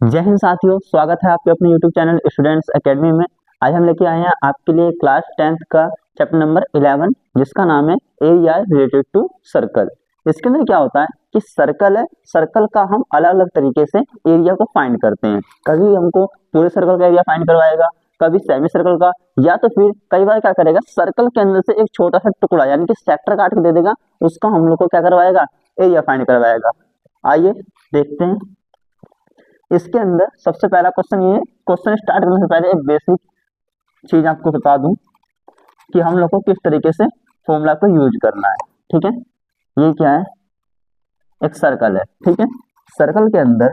जय हिंद साथियों, स्वागत है आपके अपने YouTube चैनल स्टूडेंट्स एकेडमी में। आज हम लेके आए हैं आपके लिए क्लास 10th का चैप्टर नंबर 11 जिसका नाम है एरिया रिलेटेड टू सर्कल। इसके अंदर क्या होता है कि सर्कल है, सर्कल का हम अलग अलग तरीके से एरिया को फाइंड करते हैं। कभी हमको पूरे सर्कल का एरिया फाइंड करवाएगा, कभी सेमी सर्कल का, या तो फिर कई बार क्या करेगा सर्कल के अंदर से एक छोटा सा टुकड़ा यानी कि सेक्टर काट के दे देगा, उसका हम लोग को क्या करवाएगा, एरिया फाइंड करवाएगा। आइए देखते हैं। इसके अंदर सबसे पहला क्वेश्चन ये, क्वेश्चन स्टार्ट करने से पहले एक बेसिक चीज आपको बता दूं कि हम लोग को किस तरीके से फॉर्मूला को यूज करना है। ठीक है, ये क्या है, एक सर्कल है। ठीक है, सर्कल के अंदर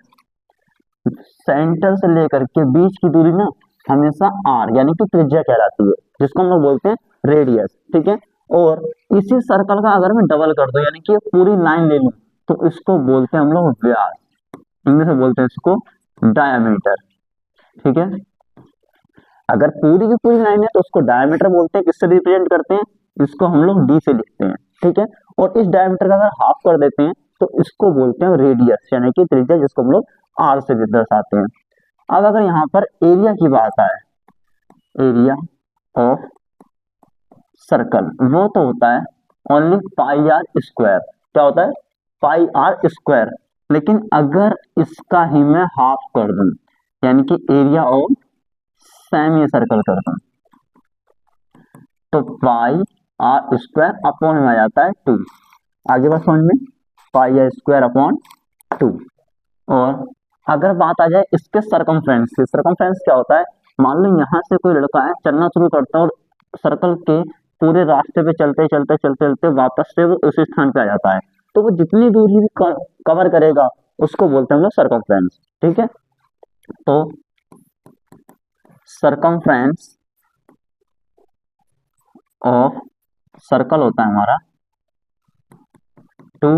सेंटर से लेकर के बीच की दूरी ना हमेशा आर यानी कि त्रिज्या कहलाती है, जिसको हम लोग बोलते हैं रेडियस। ठीक है, और इसी सर्कल का अगर मैं डबल कर दूं यानी कि पूरी लाइन ले लूं तो इसको बोलते हैं हम लोग व्यास, इंग्लिश में बोलते हैं इसको डायमीटर। ठीक है, अगर पूरी की पूरी लाइन है तो उसको डायमीटर बोलते हैं। किससे रिप्रेजेंट करते हैं, इसको हम लोग डी से लिखते हैं। ठीक है, और इस डायमीटर का अगर हाफ कर देते हैं तो इसको बोलते हैं रेडियस यानी कि त्रिज्या, जिसको हम लोग आर से दर्शाते हैं। अब अगर यहाँ पर एरिया की बात आए, एरिया ऑफ सर्कल, वो तो होता है ओनली पाई आर स्क्वायर। क्या होता है, पाई आर स्क्वायर। लेकिन अगर इसका ही मैं हाफ कर दूं यानी कि एरिया ऑफ सेमी सर्कल कर दूं तो पाई आर स्क्वायर अपॉन में आ जाता है 2। आगे बात समझ में, पाई आर स्क्वायर अपॉन 2। और अगर बात आ जाए इसके सरकमफ्रेंस की, सरकमफ्रेंस क्या होता है, मान लो यहाँ से कोई लड़का है, चलना शुरू करता है और सर्कल के पूरे रास्ते पे चलते चलते चलते चलते वापस से वो उसी स्थान पे आ जाता है, तो वो जितनी दूरी भी कवर करेगा उसको बोलते हैं हम लोग सरकमफ्रेंस। ठीक है, तो सरकमफ्रेंस ऑफ सर्कल होता है हमारा 2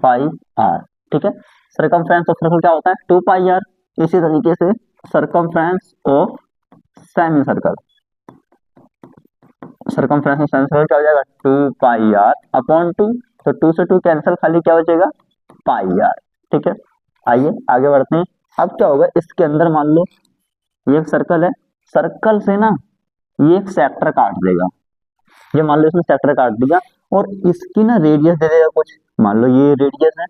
पाई आर। ठीक है, सरकमफ्रेंस ऑफ सर्कल क्या होता है, 2 पाई आर। इसी तरीके से circumference of semi circle, circumference of semi circle क्या हो जाएगा, 2 पाई आर अपॉन 2। तो 2 से 2 कैंसिल, खाली क्या बचेगा, पाई आर। ठीक है, आइए आगे बढ़ते हैं। अब क्या होगा, इसके अंदर मान लो ये एक सर्कल है, सर्कल से ना ये एक सेक्टर काट देगा। ये मान लो इसने सेक्टर काट दिया और इसकी ना रेडियस दे देगा कुछ, मान लो ये रेडियस है,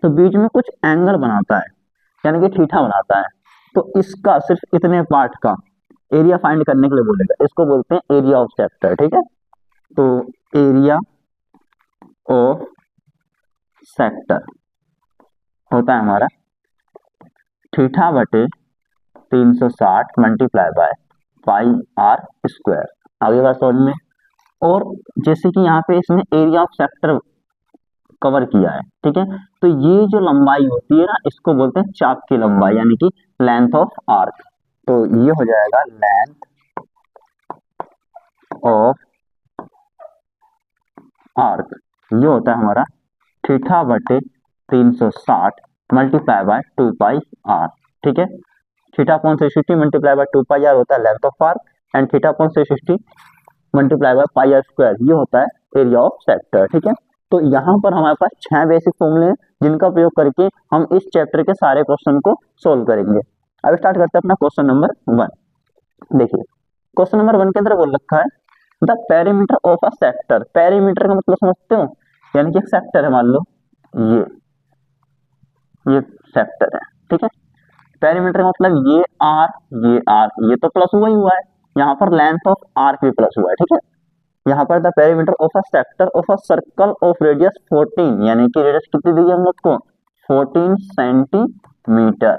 तो बीच में कुछ एंगल बनाता है यानी कि थीटा बनाता है, तो इसका सिर्फ इतने पार्ट का एरिया फाइंड करने के लिए बोलेगा, इसको बोलते हैं एरिया ऑफ सेक्टर। ठीक है, तो एरिया ऑफ सेक्टर होता है हमारा थीटा बटे 360 multiply by pi r square. आगे बात समझ में। और जैसे कि यहाँ पे इसने एरिया ऑफ सेक्टर कवर किया है, ठीक है, तो ये जो लंबाई होती है ना इसको बोलते हैं चाप की लंबाई यानी कि लेंथ ऑफ आर्क। तो ये हो जाएगा लेंथ ऑफ आर्क, ये होता है हमारा थीटा बटे 360 मल्टीप्लाई बाय 2 पाई आर। ठीक है, theta upon 360 multiply by 2 pi r होता है length of arc, and theta upon 360 multiply by pi r square ये होता है एरिया ऑफ सेक्टर। ठीक है, तो यहाँ पर हमारे पास 6 बेसिक फॉर्मूले हैं जिनका प्रयोग करके हम इस चैप्टर के सारे क्वेश्चन को सोल्व करेंगे। अब स्टार्ट करते हैं अपना क्वेश्चन नंबर 1। देखिए क्वेश्चन नंबर 1 के अंदर बोल रखा है the perimeter of a sector. Perimeter का मतलब समझते हो, यानी कि एक सेक्टर है, मान लो ये सेक्टर है। ठीक है, पेरीमीटर का मतलब ये तो प्लस हुआ ही हुआ है, यहाँ पर लेंथ ऑफ आर्क भी प्लस हुआ है। ठीक है, यहाँ पर the perimeter of a sector of a circle of radius 14 यानी कि रेडियस कितनी दी है हम लोग को, 14 सेंटीमीटर।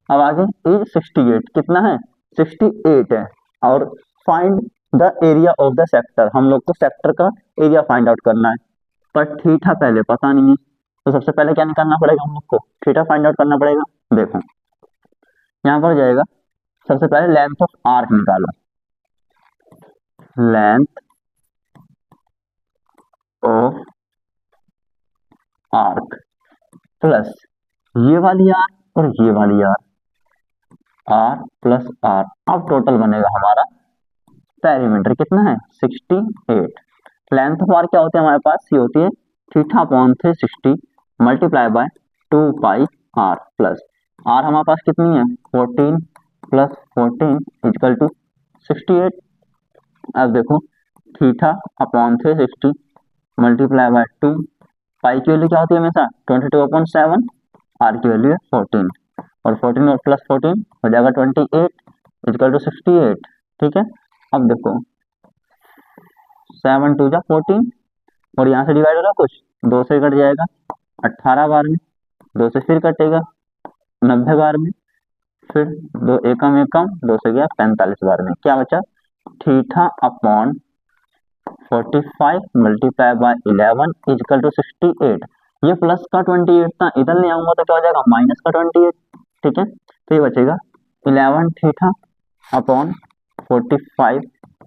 अब आगे इज 68, कितना है, 68 है। और find the area of the sector, हम लोग को सेक्टर का एरिया फाइंड आउट करना है, पर थीटा पहले पता नहीं है, तो सबसे पहले क्या निकालना पड़ेगा, हम लोग को थीटा फाइंड आउट करना पड़ेगा। देखो यहाँ पर जाएगा, सबसे पहले लेंथ ऑफ आर्क निकालो, लेंथ ऑफ आर्क प्लस ये वाली आर और ये वाली आर, आर प्लस आर, अब टोटल बनेगा हमारा पेरीमीटर कितना है, 68। लेंथ ऑफ आर क्या होती है हमारे पास, ये होती है theta upon 360 multiply by 2 pi r plus r हमारे पास कितनी है 14 प्लस 14 इक्वल टू 68। अब देखो थीटा अपॉन 360 मल्टीप्लाई बाय 2, पाई की वैल्यू क्या होती है हमेशा 22/7, आर की वैल्यू है 14, और 14 और प्लस 14 हो जाएगा 28 इक्वल टू 68। ठीक है, अब देखो 7 2 जा 14, और यहाँ से डिवाइड होगा कुछ 2 से कट जाएगा 18 बार में, 2 से फिर कटेगा 90 बार में, फिर दो एकम एकम 2 से गया 45 बार में, क्या बचा theta upon 45 multiply by 11 equal to 68। ये प्लस का 28 था, इधर ले आऊंगा तो क्या हो जाएगा माइनस का 28। ठीक है, तो ये बचेगा 11 थीटा अपॉन 45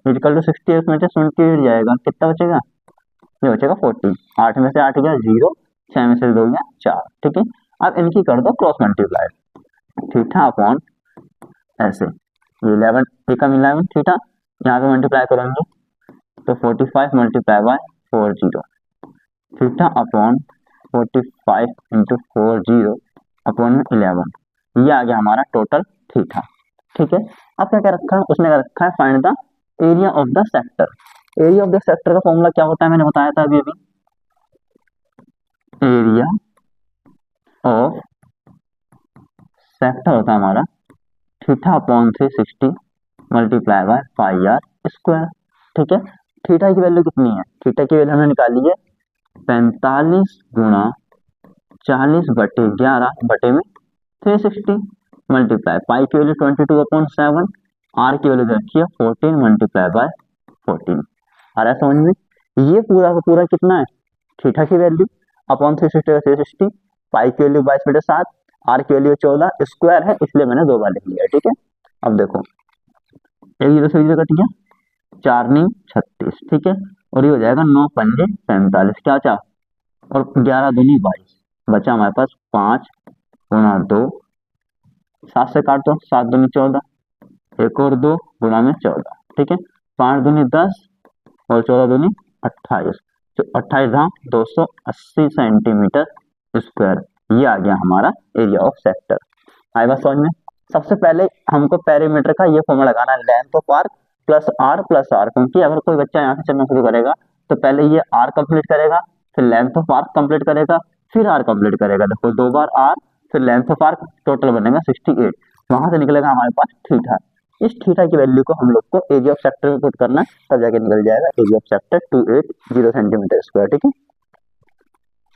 इक्वल टू 68 में से 28 जाएगा, कितना बचेगा ये बचेगा 40। 8 में से 8 गया 0, 6 में से 2 गया 4। ठीक है, अब इनकी कर दो क्रॉस मल्टीप्लाई, थीटा अपॉन ऐसे 11 एकम 11 थीटा, यहाँ पे मल्टीप्लाई करेंगे तो 45 multiply bye 40 theta upon 45 into 40 upon 11, ये आ गया हमारा टोटल थीटा। ठीक है, अब क्या क्या रखा है उसने, क्या रखा है find the area of the sector. Area of the sector का फॉर्मूला क्या होता है मैंने बताया था अभी, एरिया ऑफ सेक्टर होता है हमारा theta upon 360 multiply by pi r square. ठीक है, थीटा की वैल्यू कितनी है, थीटा की वैल्यू हमने निकाली है 45 गुणा 40/11 बटे में 360 मल्टीप्लाई पाई की वैल्यू 22/7, आर की वैल्यू रखी है 14 मल्टीप्लाई बाय 14। आ रहा है समझ में, ये पूरा का पूरा कितना है थीटा की वैल्यू अपॉन 360 पाई की वैल्यू 22/7, आर की वैल्यू 14, स्क्वायर है इसलिए मैंने 2 बार लिख लिया। ठीक है, अब देखो एक जीरो से जीरो कट गया, 4 9 36। ठीक है, और ये हो जाएगा 9 पंजे 45, क्या चाह, और 11 दूनी 22, बचा हमारे पास 5 गुणा 2, 7 से काट दो 7 दूनी 14, एक और 2 गुणा में 14। ठीक है, 5 दूनी 10 और 14 दूनी 28, तो 28 धाम 280 सेंटीमीटर स्क्वायर, ये आ गया हमारा एरिया ऑफ सेक्टर। आई बात समझ में। सबसे पहले हमको पेरीमीटर का ये फॉर्मूला लगाना है, length of arc plus r, क्योंकि अगर कोई बच्चा यहाँ से चलना शुरू करेगा तो पहले ये आर कंप्लीट करेगा, फिर लेंथ ऑफ आर्क कंप्लीट करेगा, फिर आर कंप्लीट करेगा। देखो 2 बार आर फिर लेंथ ऑफ आर्क, टोटल बनेगा 68, वहां से निकलेगा हमारे पास थीटा। इस थीटा की वैल्यू को हम लोग को एरिया ऑफ सेक्टर में पुट करना है, तब जाके निकल जाएगा area of sector 280 centimetre square. ठीक है,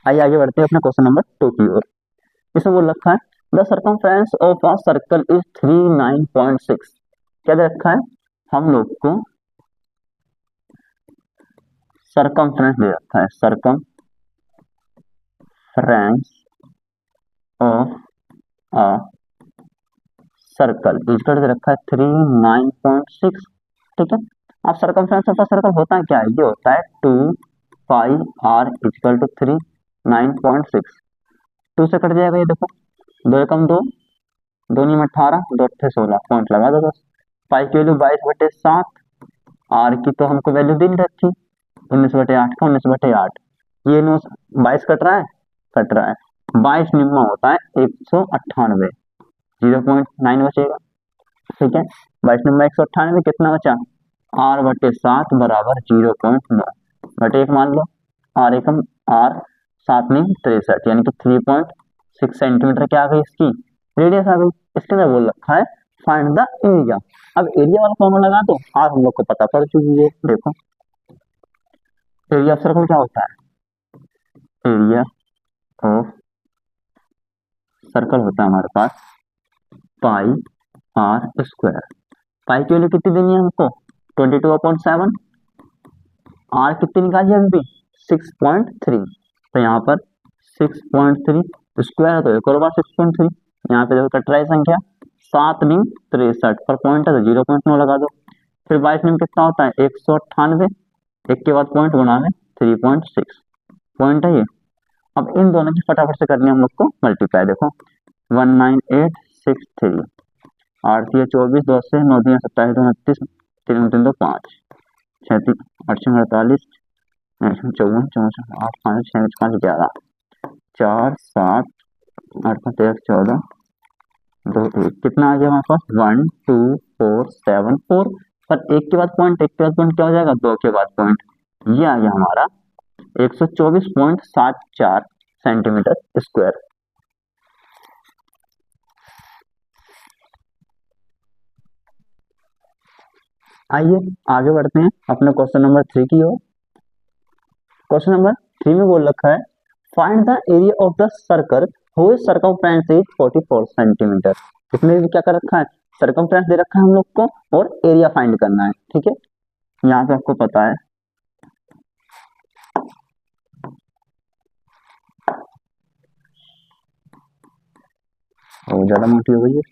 आइए आगे बढ़ते हैं अपने क्वेश्चन नंबर 2 की ओर। इसमें बोल रखा है the circumference of a circle is 39.6। क्या दे रखा है हम लोग को, सर्कमफ्रेंस दे रखा है, circumference of a circle is equal दे रखा है 39.6। ठीक है, अब सर्कमफ्रेंस ऑफ अ सर्कल होता है क्या है, ये होता है 2 पाई आर इजकल टू 39.6। 2 से कट जाएगा, ये देखो 2 एकम 2, 2 नीम 18, 2 अट्ठे 16, पॉइंट लगा दो बस। पाई की वैल्यू 22/7, आर की तो हमको वैल्यू दी नहीं रखी 19/8 का, 19/8, ये 22 कट रहा है, कट रहा है 22 निम्मा होता है 198, 0.9 बचेगा। ठीक है, 22 निम्मा 198, कितना बचा r/7 बराबर 0.9 बटे 1 मान लो, आर एकम आर 7 9 63, यानी कि 3.6 सेंटीमीटर क्या आ गई इसकी रेडियस आ गई। इसके अंदर बोल रखा है फाइंड द एरिया। अब एरिया वाला फॉर्मूला लगा दो, आर हम लोग को पता पड़ चुकी है। देखो एरिया ऑफ सर्कल क्या होता है, एरिया ऑफ सर्कल होता है हमारे पास पाई आर स्क्वायर। पाई की वैल्यू कितनी देनी है हमको 22/7, आर कितनी निकाली है अभी 6.3, तो यहाँ पर 6.3 स्क्वायर है तो एक और बार 6.3, यहाँ पे देखो कट रहा है संख्या 7 नीम 63 पर पॉइंट है तो 0.9 लगा दो, फिर 22 नीम कितना होता है 198, एक के बाद पॉइंट गुणा में 3.6 पॉइंट है ये। अब इन दोनों की फटाफट से करनी है हम लोग को मल्टीप्लाई, देखो 19863, 8 3 24, 2 से 9 3 27, 2 29, 3 3 2 5, 6 8 6 48, 54 64 8 5 6 5 11, 4 7 8 5 13 14 दो एक कितना आ गया हमारे पास 1 2 4 7 4, पर एक के बाद पॉइंट, एक के बाद पॉइंट क्या हो जाएगा, दो के बाद पॉइंट, ये आ गया हमारा 124.74 सेंटीमीटर स्क्वायर। आइए आगे बढ़ते हैं अपने क्वेश्चन नंबर 3 की ओर। क्वेश्चन नंबर 3 में बोल रखा है find the area of the circle whose circumference is 44 centimetre. इसमें भी क्या कर रखा है, सर्कमफ्रेंस दे रखा है हम लोग को और एरिया फाइंड करना है। ठीक है, यहाँ पे आपको पता है और ज्यादा मोटी हो गई है।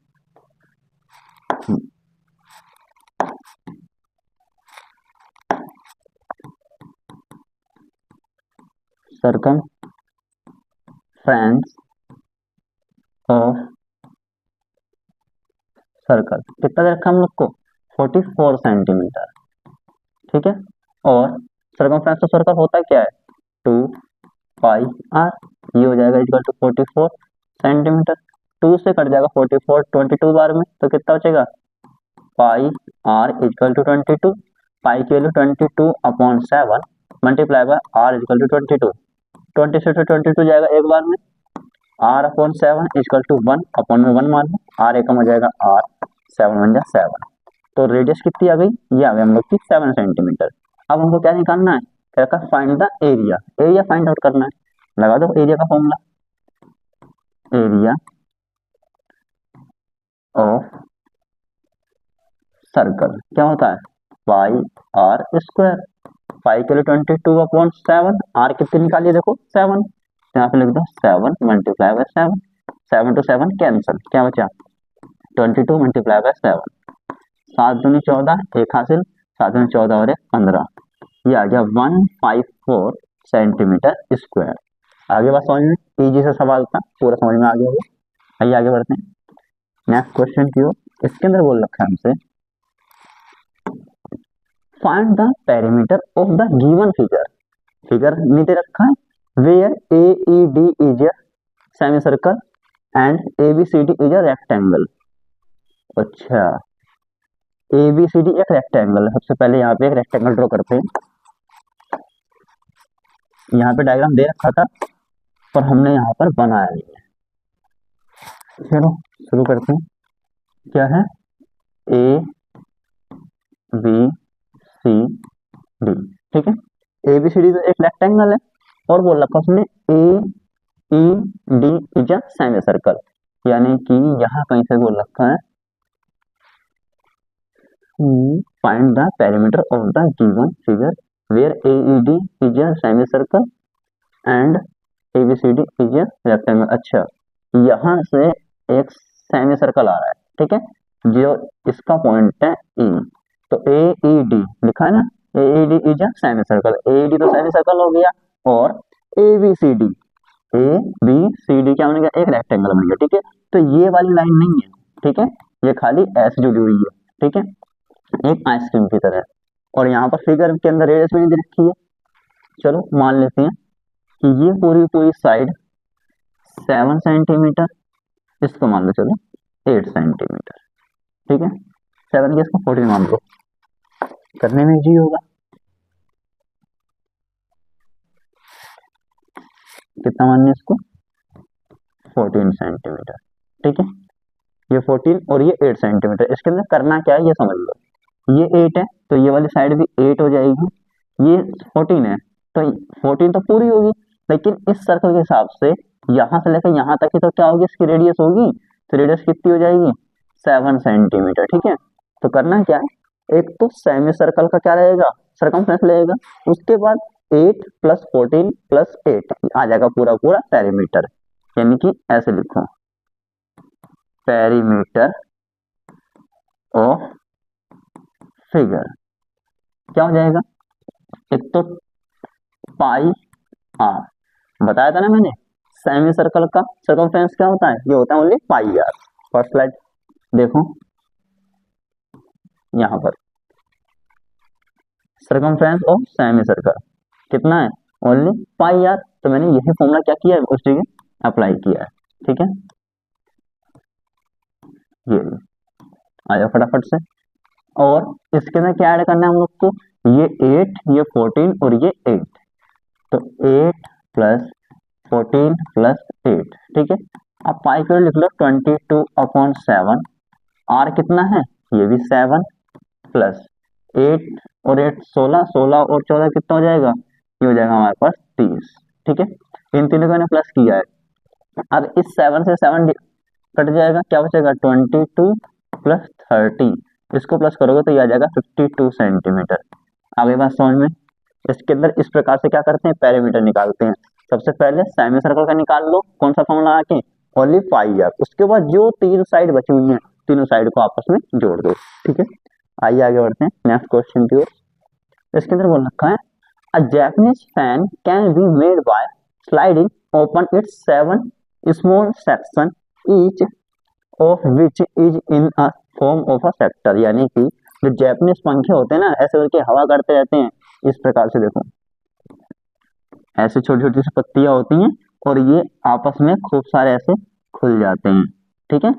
सर्कमफ्रेंस ऑफ सर्कल कितना दे रखा है हम लोग को, 44 सेंटीमीटर। ठीक है, और सर्कमफ्रेंस ऑफ सर्कल होता क्या है, 2 पाई आर, ये हो जाएगा इक्वल टू 44 सेंटीमीटर। 2 से कट जाएगा 44 22 बार में, तो कितना बचेगा, pi r equal to 22, pi की value 22/7 multiply by r equal to 22, 20 से 22 जाएगा एक बार में, r/7 इक्वल टू 1 में 1 मान लो, r एकम हो जाएगा r, 7 1 जा 7, तो रेडियस कितनी आ गई, ये आ गई हम लोग की 7 सेंटीमीटर। अब हमको क्या निकालना है, क्या का find the area, area find out करना है। लगा दो एरिया का फॉर्मूला, एरिया ऑफ सर्कल क्या होता है, पाई आर स्क्वायर, पाई के लिए 22/7, आर कितनी निकालिए देखो 7, यहाँ पे लिख दो 7 मल्टीप्लाई बाय 7, 7 to 7 कैंसिल, क्या बचा 22 मल्टीप्लाई बाय 7, 7 दूनी 14, एक हासिल, 7 दूनी 14 और 1 15, ये आ गया 154 सेंटीमीटर स्क्वायर। आगे बात समझ में, इजी से सवाल था, पूरा समझ में आ गया होगा। आइए आगे बढ़ते हैं नेक्स्ट क्वेश्चन की ओर। इसके अंदर बोल रखा है हमसे find the perimeter of the given figure, figure नहीं दे रखा है, where AED is a semi circle and ABCD is a rectangle. अच्छा, ABCD एक रेक्टेंगल है, सबसे पहले यहाँ पे एक रेक्टेंगल ड्रॉ करते हैं। यहाँ पे डायग्राम दे रखा था पर हमने यहाँ पर बनाया नहीं है। चलो शुरू करते हैं, क्या है ABCD, ठीक है, ABCD तो एक रेक्टेंगल है और बोल रखा उसने AED is a semi circle, यानी कि यहाँ कहीं से बोल रखा है find the perimeter of the given figure where AED is a semi circle and ABCD is a rectangle. अच्छा, यहाँ से एक सेमी सर्कल आ रहा है, ठीक है, जो इसका पॉइंट है E, तो AED लिखा है ना, AED is a semi circle, AED तो सेमी सर्कल हो गया, और ABCD क्या बन गया, एक रेक्टेंगल बन गया। ठीक है, तो ये वाली लाइन नहीं है, ठीक है, ये खाली ऐसे जुड़ी हुई है, ठीक है, एक आइसक्रीम की तरह। और यहाँ पर फिगर के अंदर रेडियस भी नहीं दे रखी है। चलो मान लेते हैं कि ये पूरी पूरी साइड 7 सेंटीमीटर, इसको मान लो चलो 8 सेंटीमीटर, ठीक है, 7 के इसको 14 मान लो, करने में इजी होगा। कितना मानने इसको, 14 सेंटीमीटर, ठीक है, ये 14 और ये 8 सेंटीमीटर। इसके अंदर करना क्या है ये समझ लो, ये 8 है तो ये वाली साइड भी 8 हो जाएगी, ये 14 है तो 14 तो पूरी होगी, लेकिन इस सर्कल के हिसाब से यहाँ से लेकर यहाँ तक ही तो क्या होगी, इसकी रेडियस होगी, तो रेडियस कितनी हो जाएगी 7 सेंटीमीटर। ठीक है, तो करना क्या है, एक तो सेमी सर्कल का क्या रहेगा, सर्कमफ्रेंस रहेगा, उसके बाद 8 + 14 + 8 आ जाएगा पूरा पूरा पेरीमीटर, यानी कि ऐसे लिखो पेरीमीटर ऑफ फिगर क्या हो जाएगा, एक तो पाई आर, बताया था ना मैंने सेमी सर्कल का सर्कमफ्रेंस क्या होता है, ये होता है only pi r. First slide देखो, यहाँ पर सर्कमफ्रेंस ऑफ सेमी सर्कल कितना है, ओनली पाई आर, तो मैंने यही फॉर्मूला क्या किया है उस जगह अप्लाई किया है। ठीक है, ये आ जाओ फटाफट से। और इसके अंदर क्या ऐड करना है हम लोग को, ये 8, ये 14 और ये 8, तो 8 प्लस 14 प्लस 8, ठीक है। अब पाई को लिख लो 22/7, आर कितना है, ये भी 7 प्लस 8 और 8 16, 16 और 14 कितना हो जाएगा, ये हो जाएगा हमारे पास 30, ठीक है। इन तीनों को मैंने प्लस किया है। अब इस 7 से 7 कट जाएगा, क्या बचेगा 22 प्लस 30, इसको प्लस करोगे तो ये आ जाएगा 52 सेंटीमीटर। आगे बात समझ में। इसके अंदर इस प्रकार से क्या करते हैं, पैरामीटर निकालते हैं। सबसे पहले सेमी सर्कल का निकाल लो, कौन सा फॉर्मूला आके, ओनली पाई आर। उसके बाद जो तीन साइड बची हुई है, तीनों साइड को आपस में जोड़ दो, ठीक है। आइए आगे बढ़ते हैं नेक्स्ट क्वेश्चन की ओर। इसके अंदर बोल रखा है a Japanese fan can be made by sliding open it's 7 small section each of which is in a form of a sector. यानी कि जो जैपनीज पंखे होते हैं ना, ऐसे करके हवा करते रहते हैं, इस प्रकार से देखो, ऐसे छोटी छोटी सी पत्तियां होती हैं और ये आपस में खूब सारे ऐसे खुल जाते हैं, ठीक है।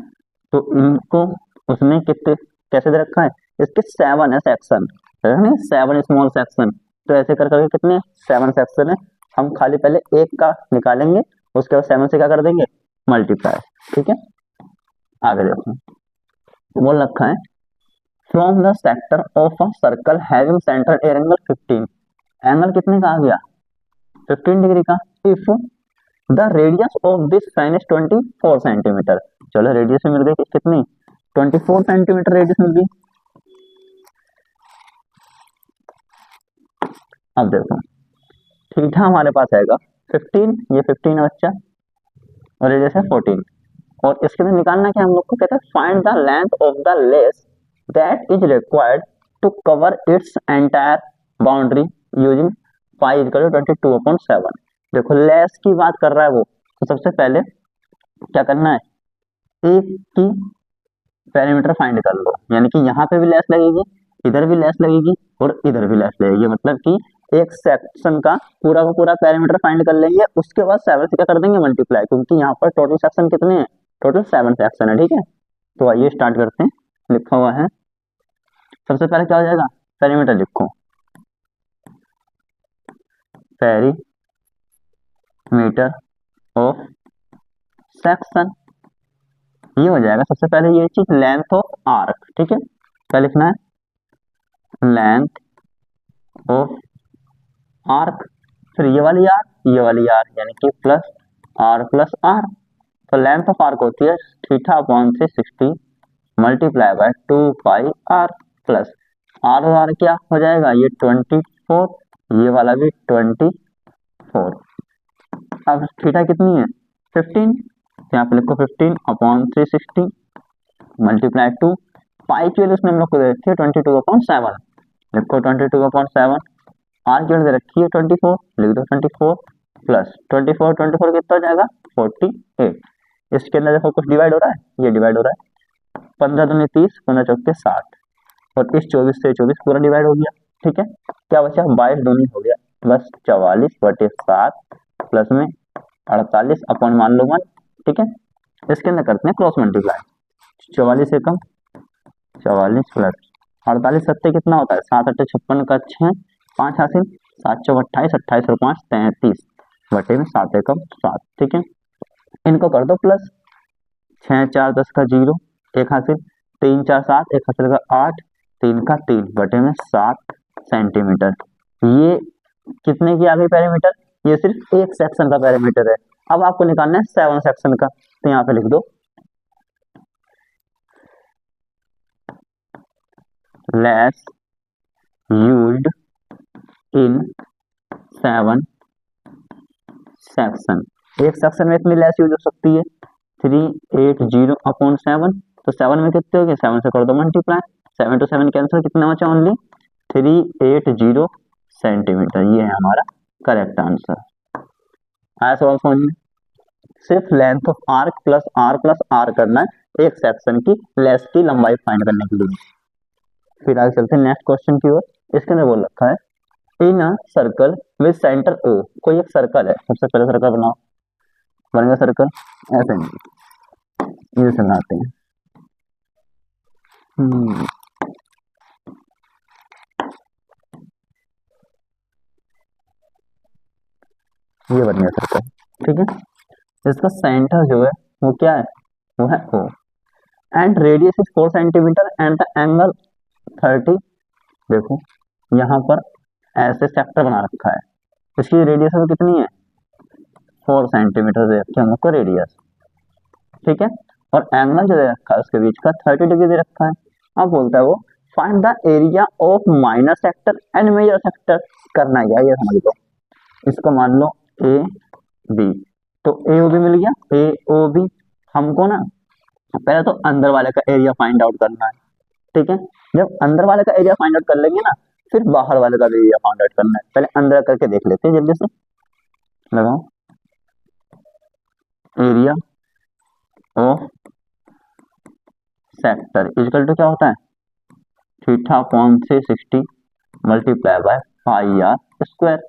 तो इनको उसने कितने कैसे दे रखा है, इसके 7 है सेक्शन, 7 स्मॉल सेक्शन, तो ऐसे कर करके कितने 7 सेक्शन है। हम खाली पहले एक का निकालेंगे, उसके बाद 7 से क्या कर देंगे, मल्टीप्लाई, ठीक है। आगे देखो, बोल रखा है from the sector of a circle having centre angle 15, angle कितने का आ गया 15 डिग्री का। If the radius of this fan is 24 centimetre, चलो रेडियस मिल गई कितनी 24 सेंटीमीटर रेडियस मिल गई। अब देखो थीटा हमारे पास आएगा 15, ये 15 है बच्चा, और रेडियस है 14, और इसके अंदर निकालना क्या हम लोग को, कहते हैं find the length of the lace that is required to cover its entire boundary using pi equal to 22/7। देखो लेस की बात कर रहा है वो, तो सबसे पहले क्या करना है, एक की पैरामीटर फाइंड कर लो, यानी कि यहाँ पे भी लेस लगेगी, इधर भी लेस लगेगी और इधर भी लेस लगेगी, मतलब कि एक सेक्शन का पूरा पैरामीटर फाइंड कर लेंगे, उसके बाद 7 से क्या कर देंगे मल्टीप्लाई, क्योंकि यहाँ पर टोटल सेक्शन कितने हैं, टोटल 7 सेक्शन है, ठीक है। तो आइए स्टार्ट करते हैं, लिखा हुआ है सबसे पहले क्या हो जाएगा, पैरामीटर लिखो, पेरीमीटर ऑफ सेक्शन, ये हो जाएगा सबसे पहले ये चीज लेंथ ऑफ आर्क, ठीक है। क्या लिखना है, लेंथ ऑफ आर्क, फिर ये वाली आर, ये वाली आर, यानी कि प्लस आर प्लस आर। तो लेंथ ऑफ आर्क होती है theta upon 360 multiply by 2 pi r, plus r और आर क्या हो जाएगा, ये 24, ये वाला भी 24। अब थीटा कितनी है 15, यहाँ पे लिखो 15 अपॉन 360 मल्टीप्लाई 2 पाई की वैल्यू उसने हम लोग को दे रखी है 22/7, लिखो 22/7, आर की वैल्यू दे रखी है 24, लिख दो 24 प्लस 24, 24 कितना हो जाएगा 48। इसके अंदर देखो कुछ डिवाइड हो रहा है, ये डिवाइड हो रहा है, 15 दूनी 30, 15 चौके 60, और इस 24 से 24 पूरा डिवाइड हो गया, ठीक है। क्या बचा 22 दूनी हो गया, बस 44/7 प्लस में 48 अपॉन मान लो 1, ठीक है। इसके अंदर करते हैं क्रॉस मल्टीप्लाई, 44 से कम 44 प्लस 48 सत्ते कितना होता है 7 8 56 का 6 5 हासिल 7 चौ 28, 28 और 5 33 बटे में 7 एकम 7, ठीक है। इनको कर दो प्लस, 6 4 10 का 0, एक हासिल 3 4 7, एक हासिल का 8, 3 का 3 बटे में 7 सेंटीमीटर। ये कितने की आ गई पैरामीटर, ये सिर्फ एक सेक्शन का पैरामीटर है। अब आपको निकालना है 7 सेक्शन का, तो यहाँ पे लिख दो लेस यूज्ड इन 7 सेक्शन, एक सेक्शन में इतनी लेस यूज हो सकती है 380/7, तो 7 में कितने हो गए, 7 से कर दो मल्टीप्लाई, 7 to 7 कैंसिल, कितना बचा ओनली 380 सेंटीमीटर, ये है हमारा करेक्ट आंसर। आया सवाल समझ में, सिर्फ length of arc plus r करना है एक सेक्शन की लेस की लंबाई फाइंड करने के लिए। फिर आगे चलते हैं नेक्स्ट क्वेश्चन की ओर। इसके अंदर बोल रखा है in a circle with centre O, कोई एक सर्कल है, सबसे पहले सर्कल बनाओ, बनेगा सर्कल ऐसे नहीं, ये बनाते हैं, ये बन गया सर्कल। ठीक है, इसका सेंटर जो है वो क्या है, वो है O, and radius is 4 centimetre and the angle 30। देखो यहाँ पर ऐसे सेक्टर बना रखा है, इसकी रेडियस कितनी है, 4 सेंटीमीटर दे रखी है हम लोग को रेडियस। ठीक है, और एंगल जो दे रखा है उसके बीच का 30 डिग्री दे रखा है। अब बोलता है वो find the area of minor sector and major sector. करना है क्या, ये समझ लो, इसको मान लो ए बी, तो ए ओ बी मिल गया, ए ओ बी। हमको ना पहले तो अंदर वाले का एरिया फाइंड आउट करना है। ठीक है, जब अंदर वाले का एरिया फाइंड आउट कर लेंगे ना, फिर बाहर वाले का भी एरिया फाइंड आउट करना है। पहले अंदर करके देख लेते हैं जल्दी से, लगाओ area of sector equal to क्या होता है, theta upon 360 multiply by pi r square.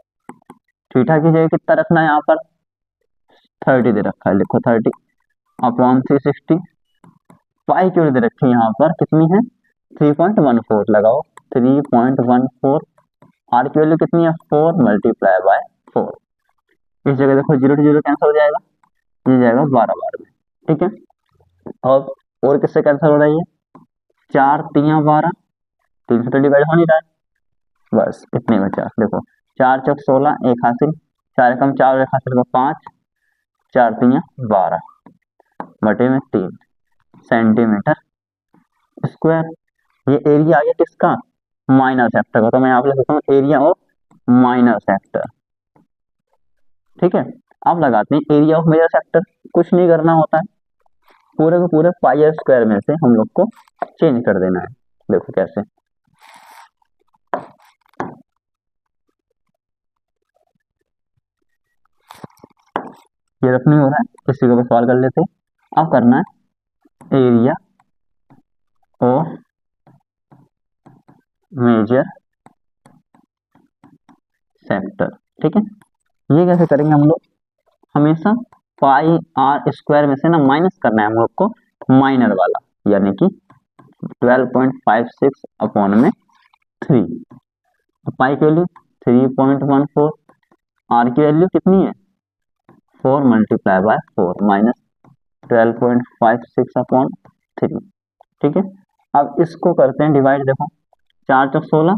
Theta की जगह कितना रखना है, यहाँ पर 30 दे रखा है, लिखो 30 अपॉन 360। पाई क्यों दे रखी है यहाँ पर, कितनी है 3.14, लगाओ 3.14। आर की वैल्यू कितनी है 4 मल्टीप्लाई बाय 4। इस जगह देखो 0 to 0 कैंसिल हो जाएगा, ये जाएगा 12 बार में। ठीक है, और किससे कैंसिल हो रही है, 4 3 12, 3 से तो डिवाइड हो नहीं रहा है, बस इतने बचा। देखो 4 चौक 16, एक हासिल, 4 एकम 4, एक हासिल का 5, 4 3 12 बटे में 3 सेंटीमीटर स्क्वायर। ये एरिया आ गया किसका, माइनर सेक्टर का, तो मैं यहाँ पे लिख सकता हूँ एरिया ऑफ माइनर सेक्टर। ठीक है, अब लगाते हैं एरिया ऑफ मेजर सेक्टर। कुछ नहीं करना होता है, पूरे को पूरे पाई स्क्वायर में से हम लोग को चेंज कर देना है। देखो कैसे, ये रफ नहीं हो रहा है, इसी को सॉल्व कर लेते। अब करना है एरिया ऑफ मेजर सेक्टर। ठीक है, ये कैसे करेंगे हम लोग, हमेशा पाई आर स्क्वायर में से ना माइनस करना है हम लोग को माइनर वाला, यानी कि 12.56 अपॉन में 3। पाई की वैल्यू 3.14, आर की वैल्यू कितनी है 4 मल्टीप्लाई बाय 4 माइनस 12.56 अपॉन 3। ठीक है, अब इसको करते हैं डिवाइड। देखो 4 चौक 16,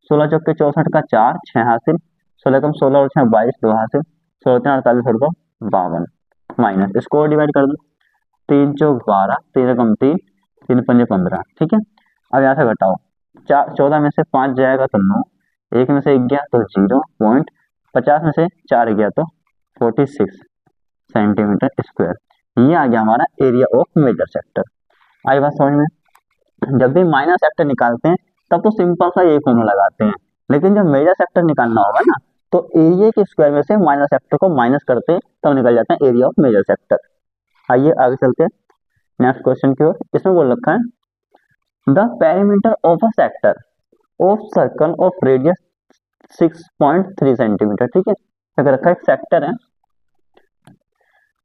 16 चौक के 64 का 4, 6 हासिल, 16 कम 16 और 6 22, 2 हासिल, 16 3 48 और 2 52 माइनस, इसको डिवाइड कर दो, 3 चौक 12, 3 कम 3, 3 पंजे 15। ठीक है, अब यहाँ से घटाओ, 14 में से 5 जाएगा तो 9, 1 में से 1 गया तो 0.50 में से 4 गया तो 46 सेंटीमीटर स्क्वायर। ये आ गया हमारा एरिया ऑफ मेजर सेक्टर। आई बात समझ में। जब भी माइनर सेक्टर निकालते हैं तब तो सिंपल सा ये फॉर्मूला लगाते हैं, लेकिन जब मेजर सेक्टर निकालना होगा ना, तो एरिया के स्क्वायर में से माइनर सेक्टर को माइनस करते हैं, तब निकल जाता है एरिया ऑफ मेजर सेक्टर। आइए आगे चलते हैं नेक्स्ट क्वेश्चन की ओर। इसमें बोल रखा है the perimeter of a sector of circle of radius 6.3 centimetre. ठीक है, अगर रखा एक सेक्टर है,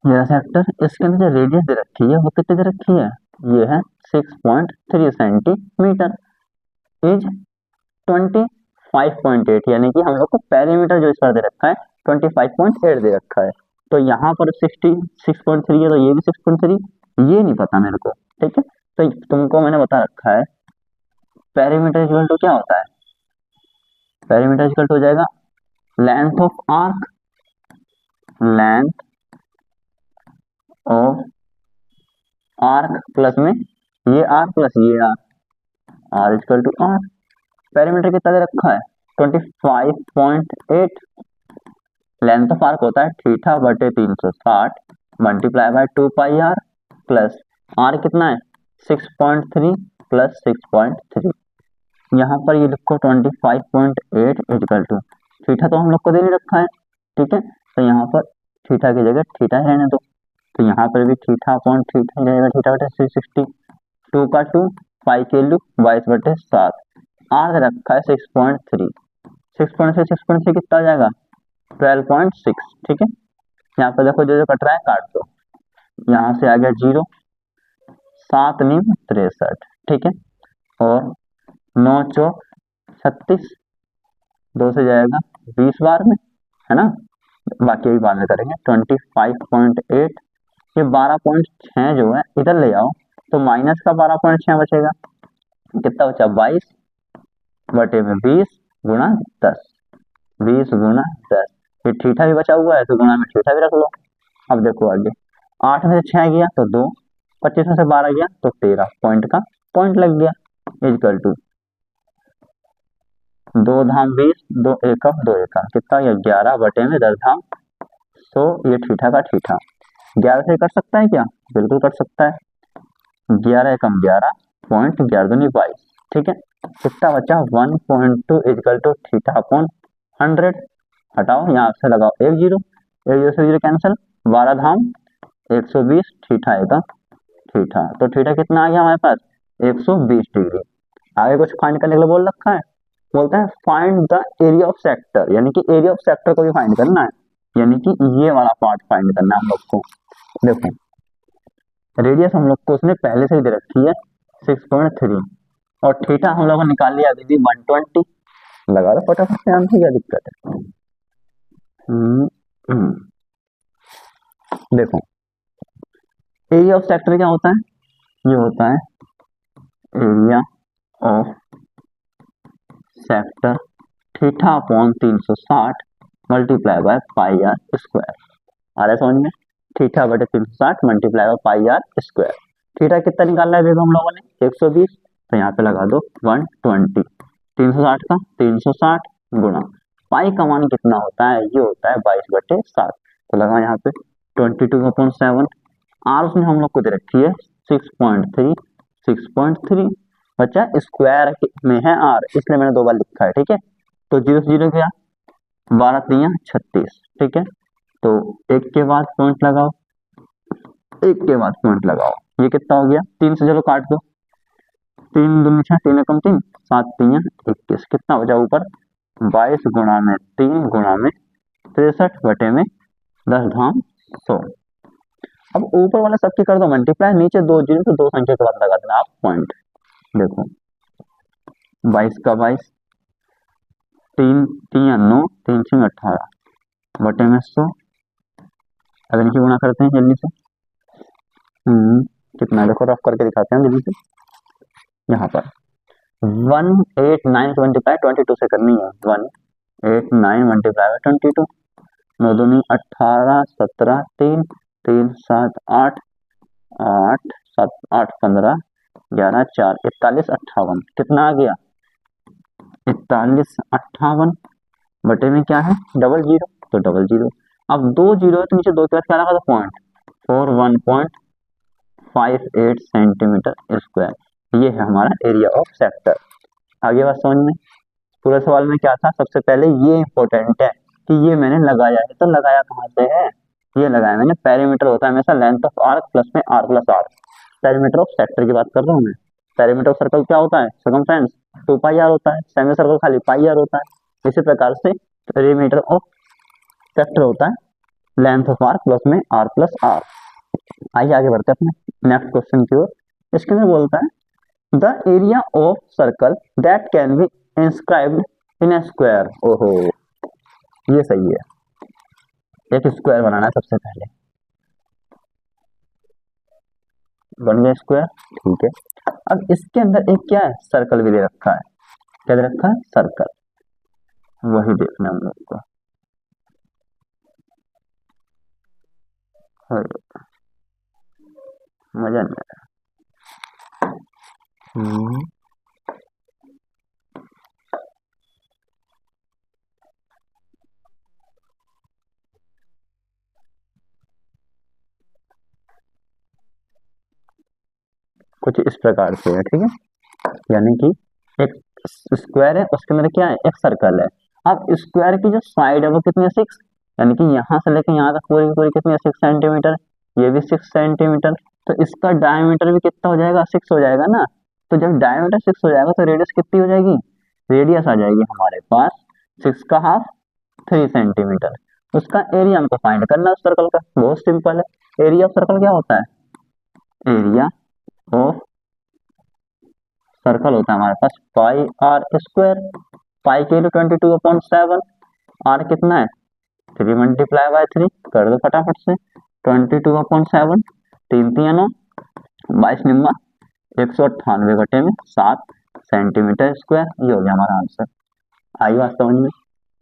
मेरा सेक्टर, इसके अंदर जो रेडियस दे रखी है वो कितनी दे रखी है, ये है 6.3 सेंटीमीटर, इज 25.8, यानी कि हम लोग को पेरीमीटर जो इस पर दे रखा है 25.8 दे रखा है। तो यहाँ पर 6.3 है, तो ये भी 6.3, ये नहीं पता मेरे को। ठीक है, तो तुमको मैंने बता रखा है पेरीमीटर इक्वल टू क्या होता है, पेरीमीटर इक्वल टू हो जाएगा length of arc, length of arc plus में ये आर प्लस ये r, r equal to r. Perimeter कितना दे रखा है 25.8, लेंथ ऑफ आर्क होता है थीटा बटे 360 multiply by 2 pi r, plus r कितना है 6.3 प्लस 6.3। यहाँ पर ये लिखो 25.8 इक्वल टू थीटा, तो हम लोग को दे नहीं रखा है। ठीक है, तो यहाँ पर थीटा की जगह थीटा रहने दो, तो यहाँ पर भी थीटा अपॉन थीटा रहेगा, थीटा बटे 360, 2 का 2, पाई की वैल्यू 22 बटे 7, आर दे रखा है 6.3, 6.3 कितना आ जाएगा 12.6। ठीक है, यहाँ पे देखो जो जो कट रहा है काट दो, यहाँ से आ गया 0, 7 नीम 63। ठीक है, और 9 चौक 36, 2 से जाएगा 20 बार में, है ना। बाकी भी बाद में करेंगे। 25.8, ये 12.6 जो है इधर ले आओ तो माइनस का 12.6 बचेगा। कितना बचा? 22 बटे में 20 गुणा 10, 20 गुणा 10। ये थीटा भी बचा हुआ है तो गुणा में थीटा भी रख लो। अब देखो आगे, 8 में से 6 गया तो 2, 25 में से 12 गया तो 13, पॉइंट का पॉइंट लग गया। इजकल टू 2 धाम 20, 2 एकम 2 एकम, कितना? ये 11 बटे में 10 धाम 100, ये थीटा का थीटा। 11 से कर सकता है क्या? बिल्कुल कर सकता है। 11 एकम 11, पॉइंट 11 दूनी 22, ठीक है। कितना बचा? 1.2 इजकल टू थीटा अपॉन 100। हटाओ, यहाँ से लगाओ 1 जीरो, 1 जीरो से 0 कैंसिल, 12 धाम 120, थीटा एकम थीटा। तो थीटा कितना आ गया हमारे पास? 120 डिग्री। आगे कुछ फाइंड करने के लिए बोल रखा है, बोलता है find the area of sector, यानी कि एरिया ऑफ सेक्टर को भी फाइंड करना है, यानी कि ये वाला पार्ट फाइंड करना है हम लोग को। देखो रेडियस हम लोग को उसने पहले से ही दे रखी है 6.3, और थीटा हम लोग को निकाल लिया अभी भी 120। लगा दो फटाफट से आंसर, क्या दिक्कत है। देखो एरिया ऑफ सेक्टर क्या होता है? ये होता है area of sector theta upon 360 multiply by pi r square. आ रहा है समझ में? थीटा बटे 360 multiply by pi r square. Theta कितना निकालना है देखो हम लोगों ने? 120, तो यहाँ पे लगा दो 120। 360 का 360 गुणा पाई का मान कितना होता है? ये होता है 22/7, तो लगा यहाँ पे 22/7। आर उसने हम लोग को दे रखी है 6.3, 6.3 बच्चा स्क्वायर में है आर, इसलिए मैंने 2 बार लिखा है, ठीक है। तो 0 से 0 गया, 12 3 36, ठीक है। तो एक के बाद पॉइंट लगाओ, एक के बाद पॉइंट लगाओ। ये कितना हो गया? 3 से चलो काट दो, 3 दूनी 6, 3 एकम 3, 7 3 21, कितना बचा ऊपर? 22 गुणा में 3 गुणा में 63 बटे में 10 धाम 100। अब ऊपर वाला सबके कर दो मल्टीप्लाई, नीचे 2 जीरो तो 2 संख्या के बाद लगा देना आप पॉइंट। देखो 22 का 22, 3 3 9, 3 6 18 बटे में 100। अगर इनकी गुणा करते हैं जल्दी से, कितना देखो रफ करके दिखाते हैं जल्दी से। यहाँ पर 189 मल्टीप्लाई 22 से करनी है, 189 मल्टीप्लाई बाय 22, 9 दूनी 18, 17 3 3 7 8 8 7 8 15 11 4 41 58, कितना आ गया? 41 58 बटे में क्या है? डबल जीरो, तो डबल जीरो। अब 2 जीरो है तो नीचे 2 के बाद क्या लगा? तो पॉइंट 41.58 सेंटीमीटर स्क्वायर। ये है हमारा एरिया ऑफ सेक्टर। आगे बात समझ में? पूरे सवाल में क्या था? सबसे पहले ये इंपॉर्टेंट है कि ये मैंने लगाया है, तो लगाया कहाँ से है? ये लगाया मैंने, पेरीमीटर होता है हमेशा लेंथ ऑफ आर्क प्लस में r plus r. Perimeter of sector की बात कर रहा हूँ मैं। पेरीमीटर ऑफ सर्कल क्या होता है? सर्कमफ्रेंस 2 पाई आर होता है, सेमी सर्कल खाली पाई आर होता है। इसी प्रकार से पेरीमीटर ऑफ सेक्टर होता है लेंथ ऑफ आर्क प्लस में आर प्लस आर। आइए आगे बढ़ते हैं अपने नेक्स्ट क्वेश्चन की ओर। इसके अंदर बोलता है the area of circle that can be inscribed in A square. ओहो, ये सही है। एक स्क्वायर बनाना है सबसे पहले, बन गया स्क्वायर, ठीक है। अब इसके अंदर एक क्या है? सर्कल भी दे रखा है। क्या दे रखा है? सर्कल। वही देखना हम लोग को। मजा नहीं आया। कुछ इस प्रकार से है, ठीक है। यानी कि एक स्क्वायर है, उसके अंदर क्या है? एक सर्कल है। अब स्क्वायर की जो साइड है वो कितनी है? 6, यानी कि यहाँ से लेकर यहाँ तक पूरी की पूरी कितनी है? 6 सेंटीमीटर। ये भी 6 सेंटीमीटर, तो इसका डायमीटर भी कितना हो जाएगा? 6 हो जाएगा ना। तो जब डायमीटर 6 हो जाएगा तो रेडियस कितनी हो जाएगी? रेडियस आ जाएगी हमारे पास 6 का हाफ 3 सेंटीमीटर। उसका एरिया हमको फाइंड करना है उस सर्कल का, बहुत सिंपल है। एरिया ऑफ सर्कल क्या होता है? एरिया ऑफ सर्कल होता है हमारे पास पाई आर स्क्वायर, पाई के लिए 22/7, आर कितना है 3 मल्टीप्लाई बाय 3 कर दो फटाफट से 22/7, 3 3 9 22 निम्मा 198/7 सेंटीमीटर स्क्वायर। ये हो गया हमारा आंसर। आई बात समझ में,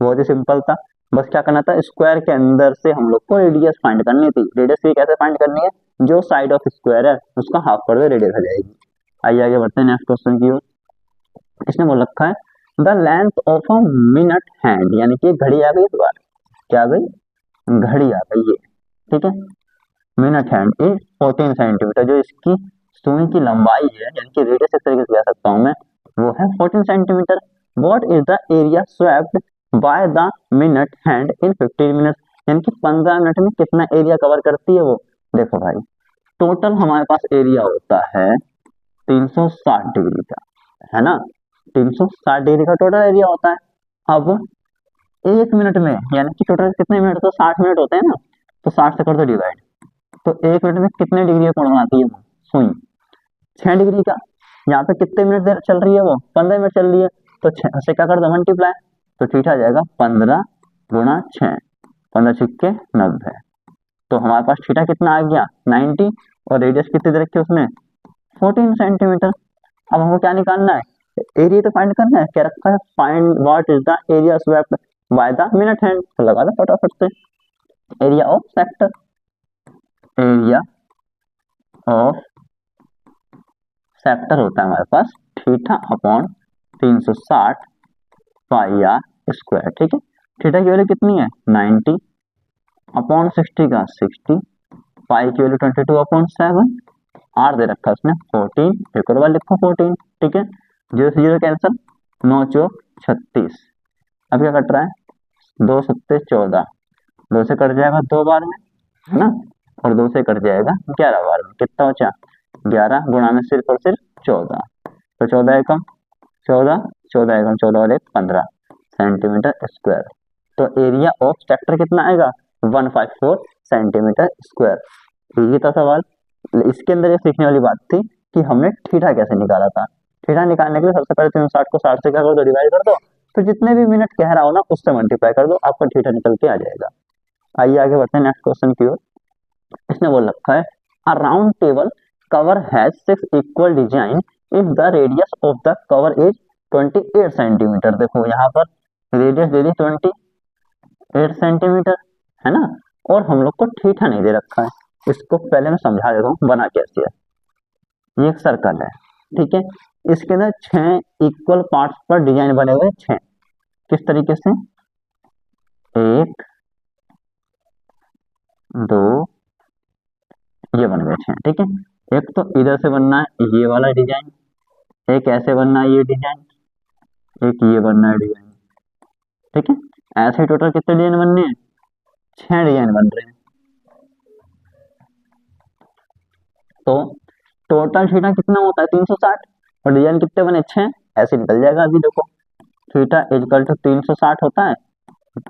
बहुत ही सिंपल था। बस क्या करना था, स्क्वायर के अंदर से हम लोग को रेडियस फाइंड करनी थी। रेडियस की कैसे फाइंड करनी है, जो साइड ऑफ स्क्वायर है उसका हाफ कर दो, रेडियस आ जाएगी। आइए आगे बढ़ते हैं नेक्स्ट क्वेश्चन की ओर। इसने बोल रखा है the length of a minute hand, यानी कि घड़ी आ गई इस बार, क्या आ गई, घड़ी आ गई है, ठीक है। मिनट हैंड इज 14 सेंटीमीटर, जो इसकी सुई की लंबाई है यानी कि रेडियस एक तरीके से कह सकता हूं मैं, वो है 14 centimetre. What is the area swept bye the minute hand in 15 minutes, यानी कि 15 मिनट में कितना एरिया कवर करती है वो। देखो भाई, टोटल हमारे पास एरिया होता है 360 डिग्री का, है ना, 360 डिग्री का टोटल एरिया होता है। अब 1 मिनट में, यानी कि टोटल कितने मिनट, तो 60 मिनट होते हैं ना, तो 60 से कर दो डिवाइड, तो 1 मिनट में कितने डिग्री का कोण बनाती है वो सुई, 6 डिग्री का। यहाँ पे कितने मिनट देर चल रही है वो, 15 मिनट चल रही है, तो 6 से क्या कर दो मल्टीप्लाई, तो थीटा आ जाएगा 15 गुणा 6, 15 छिक्के 90, तो हमारे पास थीटा कितना आ गया 90, और रेडियस कितनी दे रखी है उसने 14 सेंटीमीटर। अब हमको क्या निकालना है, एरिया तो फाइंड करना है, क्या रखा है, find what is the area swept by the minute hand, तो लगा दो फटाफट से area of sector, area of sector होता है हमारे पास theta upon 360 pi r square, ठीक है। थीटा की वैल्यू कितनी है 90 अपॉन 60 का 60, पाई की वैल्यू 22/7, आर दे रखा है उसने 14, एक और बार लिखो 14, ठीक है। 0 से 0 कैंसिल, 9 चौक 36, अब क्या कट रहा है 2 सत्ते 14, 2 से कट जाएगा 2 बार में, है ना, और 2 से कट जाएगा 11 बार में, कितना बचा 11 गुणा में सिर्फ और सिर्फ 14, तो 14 एकम 14, 14 एकम 14 और 1 15 सेंटीमीटर स्क्वायर। तो एरिया ऑफ सेक्टर कितना आएगा 154 सेंटीमीटर स्क्वायर। ये था सवाल। इसके अंदर ये सीखने वाली बात थी कि हमने थीटा कैसे निकाला था। थीटा निकालने के लिए सबसे पहले 360 को 60 से क्या कर दो डिवाइड कर दो, तो जितने भी मिनट कह रहा हो ना उससे मल्टीप्लाई कर दो, आपका थीटा निकल के आ जाएगा। आइए आगे बढ़ते हैं नेक्स्ट क्वेश्चन की ओर। इसने बोल रखा है अ round table cover has 6 equal design if the radius of the cover is 28 centimetre. देखो यहाँ पर रेडियस दे दी 28 सेंटीमीटर, है ना, और हम लोग को थीटा नहीं दे रखा है। इसको पहले मैं समझा देता हूँ बना कैसे है। ये एक सर्कल है, ठीक है, इसके अंदर 6 इक्वल पार्ट्स पर डिजाइन बने हुए 6, किस तरीके से 1 2 ये बन गए 6, ठीक है। एक तो इधर से बनना है ये वाला डिजाइन, एक ऐसे बनना है ये डिजाइन, एक ये बनना है डिजाइन, ठीक है। ऐसे टोटल कितने डिजाइन बनने हैं 6 डिजाइन बन रहे हैं। तो टोटल थीटा कितना होता है 360, और डिजाइन कितने बने 6, ऐसे निकल जाएगा। अभी देखो थीटा इक्वल टू 360 होता है,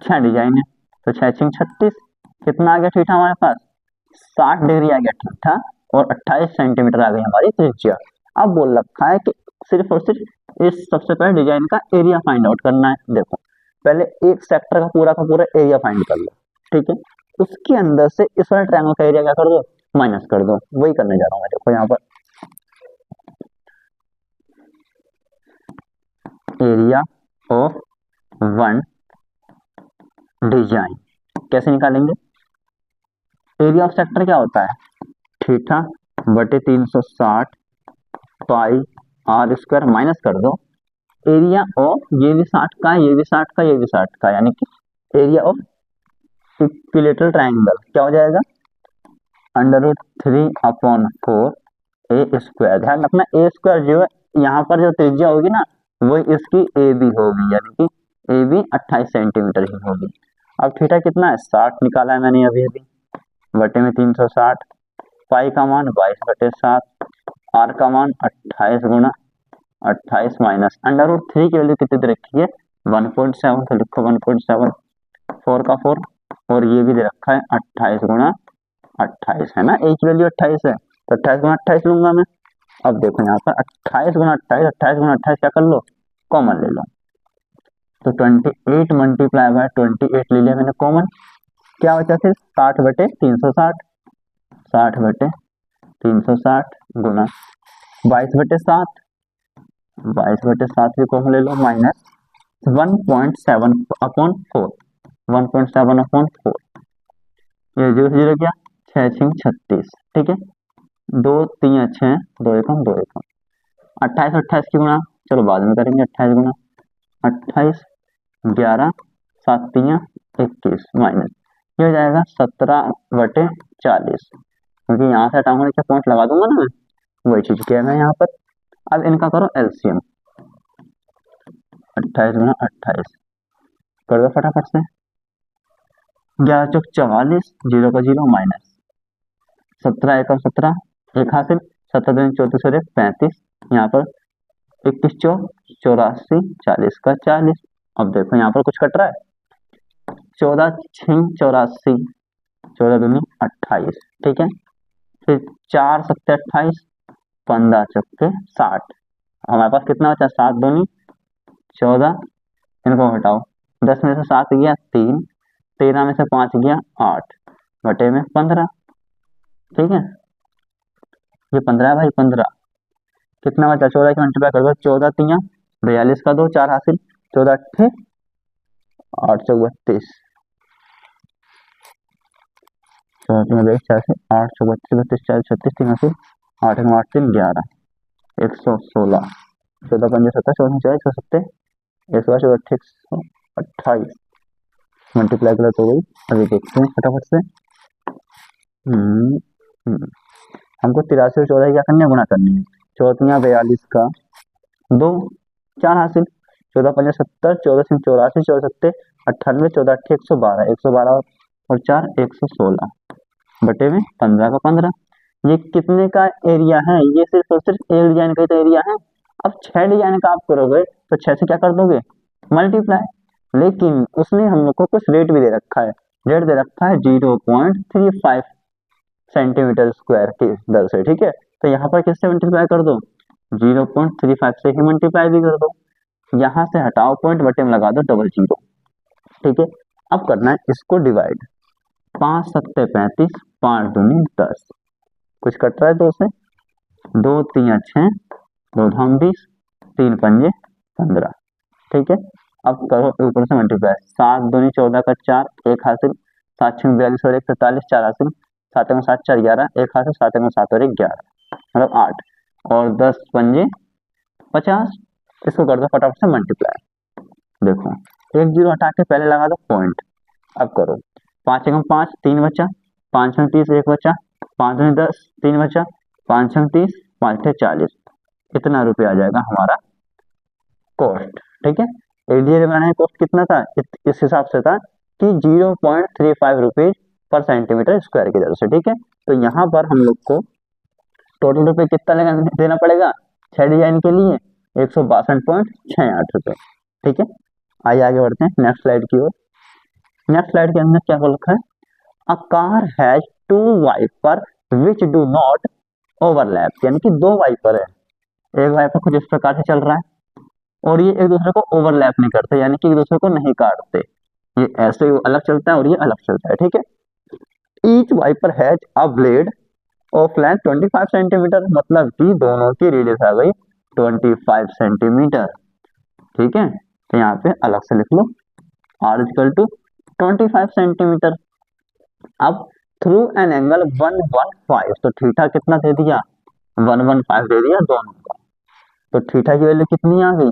6 डिजाइन है, तो 6 6 36, कितना आ गया थीटा हमारे पास 60 डिग्री आ गया थीटा, और 28 सेंटीमीटर आ गई हमारी त्रिज्या। अब बोल रखा है कि सिर्फ और सिर्फ इस सबसे पहले डिजाइन का एरिया फाइंड आउट करना है। देखो पहले एक सेक्टर का पूरा एरिया फाइंड कर लो, ठीक है, उसके अंदर से इस वाले ट्रायंगल का एरिया क्या कर दो माइनस कर दो, वही करने जा रहा हूँ मैं। देखो यहाँ पर एरिया ऑफ वन डिजाइन कैसे निकालेंगे, एरिया ऑफ सेक्टर क्या होता है थीटा बटे 360 पाई आर स्क्वायर, माइनस कर दो एरिया ऑफ, ये भी 60 का ये भी 60 का ये भी 60 का, यानी कि एरिया ऑफ इक्विलेटरल ट्रायंगल क्या हो जाएगा √3/4 ए स्क्वायर। ध्यान रखना ए स्क्वायर जो है यहाँ पर जो त्रिज्या होगी ना वो इसकी ए बी होगी, यानी कि ए बी 28 सेंटीमीटर ही होगी। अब थीटा कितना है 60 निकाला है मैंने अभी अभी, बटे में 360, पाई का मान 22/7, आर का मान 28 गुणा 28 माइनस √3 की वैल्यू कितनी दे रखी है 1.7, तो लिखो 1.7, 4 का 4, और ये भी दे रखा है 28 गुणा 28, है ना, ए की वैल्यू 28 है, तो 28 गुणा 28 लूंगा मैं, अब देखो यहाँ पर 28 गुना 28, 28 गुना 28 क्या कर लो, कॉमन ले लो। तो 28 मल्टीप्लाई बाय 28 ले लिया मैंने कॉमन, क्या बचा फिर 60/360, 60/360 गुना 22/7, 22/7 भी कॉमन ले लो, माइनस 1.7/4, 1.7/4, ये 0 गया, 6×6 = 36, ठीक है। 2×3 = 6, 2×1 2×1, 28 28 की गुणा चलो बाद में करेंगे, 28 गुना 28, 11, 7×3 = 21, माइनस ये हो जाएगा 17/40, क्योंकि यहाँ से हटाऊंगा क्या पॉइंट लगा दूंगा ना मैं, वही चीज किया मैं यहाँ पर। अब इनका करो एलसीएम, 28 गुना 28 कर दो फटाफट से, 11×4 = 44, 0 का 0, माइनस 17×1 = 17, एक हासिल, 17×2 = 34 और 35, यहाँ पर 21×4 = 84, 40 का 40। अब देखो यहाँ पर कुछ कट रहा है, 14×6 = 84, 14×2 = 28, ठीक है। फिर 4×7 = 28, 15×4 = 60, हमारे पास कितना बचा, 7×2 = 14, इनको हटाओ, 10 में से 7 गया 3, 13 में से 5 गया 8, बटे में 15, ठीक है। ये 15 है भाई, 15 कितना बचा, 14 की मल्टीप्लाई कर दो, 14×3 = 42 का 2, 4 हासिल, 14×8 = 8 × 32, 8 × 32, 32 4 36, 3 हासिल, 8 × 8 = 11, 116, 14×5 = 17, 14×4 = 127, 128 मल्टीप्लाई करो तो वही। अभी देखते हैं फटाफट से, हमको 83 और 14 क्या करनी है, गुणा करनी है, 14×3 = 42 का 2, 4 हासिल, 14×5 = 70, 14×6 = 84, 14×7 = 98, 14×8 = 112, 112 और 4 116, बटे में 15 का 15। ये कितने का एरिया है, ये सिर्फ और सिर्फ एक डिजाइन का तो एरिया है। अब 6 डिजाइन का आप करोगे तो 6 से क्या कर दोगे, मल्टीप्लाई, लेकिन उसने हम लोग को कुछ रेट भी दे रखा है, रेट दे रखा है 0.35 सेंटीमीटर स्क्वायर की दर से, ठीक है। तो यहाँ पर किससे मल्टीप्लाई कर दो, 0.35 से ही मल्टीप्लाई भी कर दो, यहाँ से हटाओ पॉइंट, बटे में लगा दो डबल जीरो, ठीक है। अब करना है इसको डिवाइड, 5×7 = 35, 5×2 = 10, कुछ कट रहा है 2 से, 2×3 = 6, 2×2 = 20, 3×5 = 15, ठीक है। अब करो ऊपर से मल्टीप्लाई, 7×2 = 14 का 4, एक हासिल, 7×6 = 42 और 1 = 43, 4 हासिल, 7×7 = 4 11, एक हासिल, 7×7 और 1 = 11, मतलब 8, और 10×5 = 50, इसको कर दो फटाफट से मल्टीप्लाई। देखो एक जीरो हटा के पहले लगा दो पॉइंट, अब करो, 5×5 3 बचा, 5×30 1 बचा, 5×10 3 बचा, 5×30 5×40, इतना रुपया आ जाएगा हमारा कॉस्ट, ठीक है। एडीए बनाने का कॉस्ट कितना था, इस हिसाब से था कि 0.35 रुपीज पर सेंटीमीटर स्क्वायर की दर से, ठीक है। तो यहाँ पर हम लोग को टोटल रुपये कितना देना पड़ेगा 6 डिजाइन के लिए, 162.68 रुपये, ठीक है। आइए आगे बढ़ते हैं नेक्स्ट स्लाइड की ओर। नेक्स्ट स्लाइड के अंदर क्या बोल रखा है, a car has 2 wiper which do not overlap, यानी कि 2 वाइपर है, एक वाइपर कुछ इस प्रकार से चल रहा है और ये एक दूसरे को ओवरलैप नहीं करते, यानी कि एक दूसरे को नहीं काटते, ये ऐसे अलग चलता है और ये अलग चलता है, ठीक है। Each wiper has a blade of length 25 centimetre, मतलब कि दोनों की रेडियस आ गई 25 सेंटीमीटर, ठीक है। तो यहाँ पे अलग से लिख लो, R = 25 सेंटीमीटर। अब थ्रू एन एंगल 115, तो थीटा कितना दे दिया, 115 दे दिया दोनों का, तो थीटा की वैल्यू कितनी आ गई,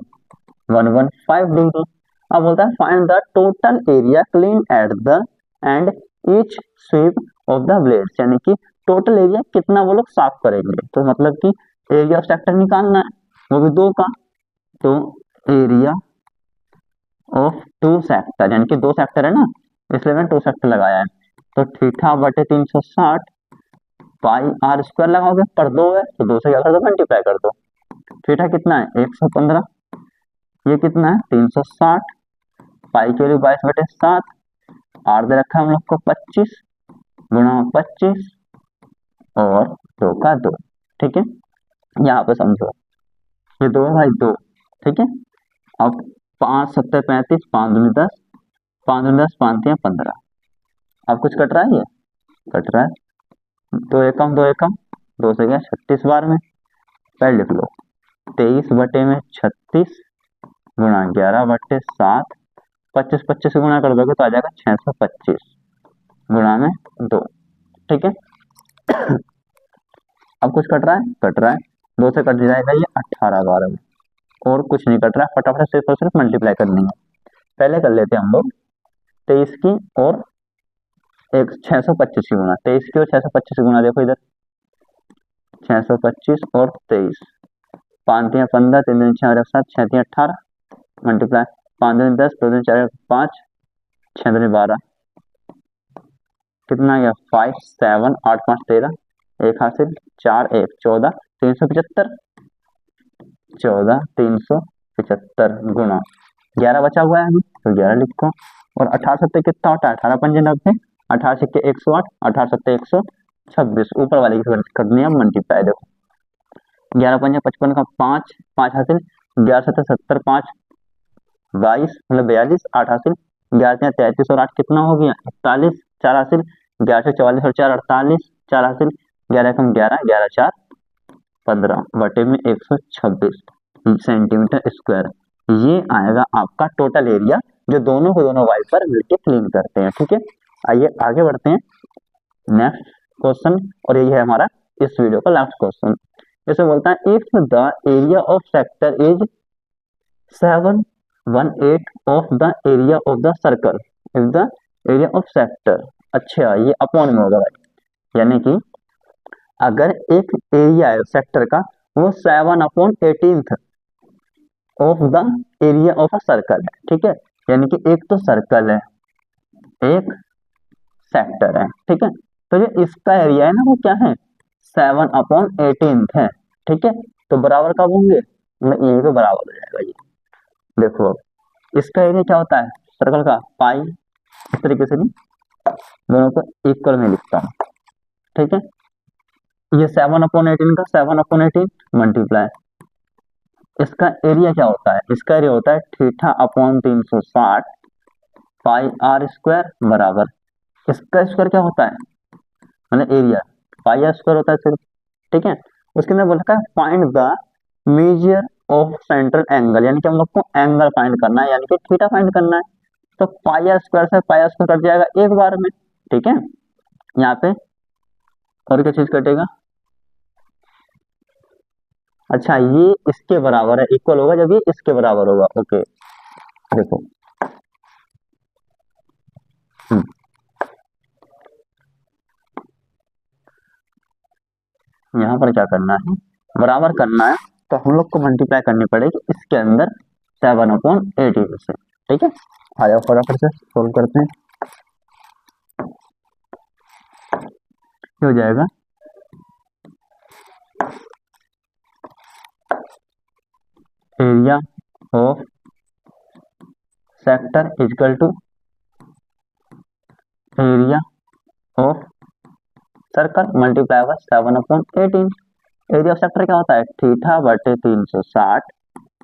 115 डिग्री। अब बोलता है find the total area clean at the end each sweep of the blades, यानी कि टोटल एरिया कितना वो लोग साफ करेंगे, तो मतलब कि एरिया ऑफ सेक्टर निकालना है, वो भी 2 का, तो एरिया ऑफ 2 सेक्टर, यानी कि 2 सेक्टर है ना, इसलिए मैं 2 सेक्टर लगाया है, तो θ/360 पाई आर स्क्वायर लगाओगे, पर 2 है तो 2 से क्या कर दो, मल्टीप्लाई कर दो, थीटा कितना है 115, ये कितना है 360, पाई की वैल्यू 22/7, आर दे रखा है हम लोग को 25 गुणा 25 और 2 का 2, ठीक है। यहाँ पे समझो, ये 2 है भाई 2, ठीक है। अब 5 7 35, 5 दूनी 10, 5 दूनी 10, 5 3 15। अब कुछ कट रहा है, ये कट रहा है, 2 एकम 2 एकम, 2 से गया 36 बार में। पहले लिख लो 23 बटे में 36 गुणा 11 बटे 7, 25 25 से गुणा कर दोगे तो आ जाएगा 625 गुणा में 2, ठीक है। अब कुछ कट रहा है, कट रहा है, 2 से कट जाएगा ये 18 बार में, और कुछ नहीं कट रहा है, फटाफट सिर्फ और सिर्फ मल्टीप्लाई करनी है। पहले कर लेते हैं हम लोग 23 की और एक 625 की गुणा, 23 की और 625 की गुणा, देखो इधर 625 और 23, 5 3 15, 3 दूनी 6 और 7, 6 3 18, मल्टीप्लाई 5 दूनी 10, 2 दूनी 4 5, 6 दूनी 12, कितना गया 5 7 8 5 13, एक हासिल 4 1 14, 375, 14 375 गुणा 11 बचा हुआ है अभी तो 11 लिखो, और 18 सत्ते कितना होता है, 18 पंजे 90, 18 छक्के 108, 18 सत्ते 126, ऊपर वाले की करनी है मल्टीप्लाई। देखो 11 पंजे 55 का 5 5 हासिल, 11 सत्ते 70, 5 22 मतलब 42, 8 हासिल, 11 33 और 8 कितना हो गया 41, 4 हासिल, 11 से 44 और 4 48, 4 हासिल, 11 कम 11, 11 4 15 बटे में 126 सेंटीमीटर स्क्वायर। ये आएगा आपका टोटल एरिया जो दोनों को दोनों वाइपर मिलकर क्लीन करते हैं, ठीक है। आइए आगे बढ़ते हैं नेक्स्ट क्वेश्चन, और यही है हमारा इस वीडियो का लास्ट क्वेश्चन। जैसे बोलता है if the area of sector is 7/1/8 of the area of the circle, if the area of sector, अच्छा ये अपॉन में होगा भाई, यानी कि अगर एक एरिया है सेक्टर का वो 7/18 of the area of a circle है, ठीक है। यानी कि एक तो सर्कल है, एक सेक्टर है, ठीक है। तो जो इसका एरिया है ना वो क्या है 7/18 है, ठीक है। तो बराबर कब होंगे, मतलब यही तो बराबर हो जाएगा ये। देखो इसका एरिया क्या होता है सर्कल का पाई, इस तरीके से नहीं, दोनों को इक्वल में लिखता हूँ, ठीक है। ये 7/18 का 7/18 मल्टीप्लाई, इसका एरिया क्या होता है, इसका एरिया होता है theta upon 360 pi r square बराबर, इसका स्क्वायर क्या होता है मतलब एरिया पाई आर स्क्वायर होता है सिर्फ, ठीक है। उसके अंदर बोला है find the measure of central angle, यानी कि हम लोग को एंगल फाइंड करना है, यानी कि थीटा फाइंड करना है। तो पाई आर स्क्वायर से पाई आर स्क्वायर कट जाएगा एक बार में, ठीक है। यहाँ पे और क्या चीज कटेगा, अच्छा ये इसके बराबर है, इक्वल होगा जब ये इसके बराबर होगा, ओके। देखो यहाँ पर क्या करना है, बराबर करना है, तो हम लोग को मल्टीप्लाई करनी पड़ेगी इसके अंदर 7/18 से, ठीक है। आ जाओ फटाफट से सोल्व करते हैं, हो जाएगा area of sector equal to area of circle multiply होगा 7/18। एरिया ऑफ सेक्टर क्या होता है थीटा बटे 360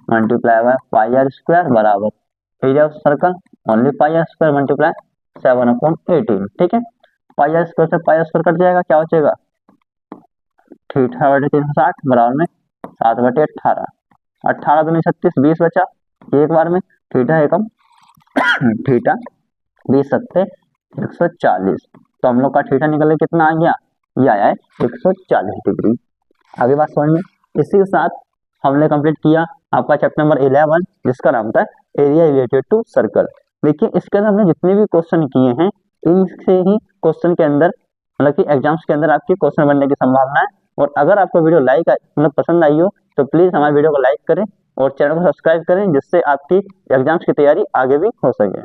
multiply by pi r square बराबर area of circle only pi r square multiply 7/18, ठीक है। पाई आर स्क्वायर से पाई आर स्क्वायर कट जाएगा, क्या बचेगा थीटा बटे 360 बराबर में 7/18, 18 दूनी 36, 20 बचा एक बार में, थीटा एकम थीटा 20 सत्ते 140, तो हम लोग का थीटा निकल के कितना आ गया, ये आया है 140 डिग्री। आगे बात समझ में, इसी के साथ हमने कंप्लीट किया आपका चैप्टर नंबर 11 जिसका नाम था एरिया रिलेटेड टू सर्कल। देखिए इसके अंदर हमने जितने भी क्वेश्चन किए हैं इनसे ही क्वेश्चन के अंदर मतलब कि एग्जाम्स के अंदर आपके क्वेश्चन बनने की संभावना है। और अगर आपको वीडियो लाइक मतलब पसंद आई हो तो प्लीज हमारे वीडियो को लाइक करें और चैनल को सब्सक्राइब करें, जिससे आपकी एग्जाम्स की तैयारी आगे भी हो सके।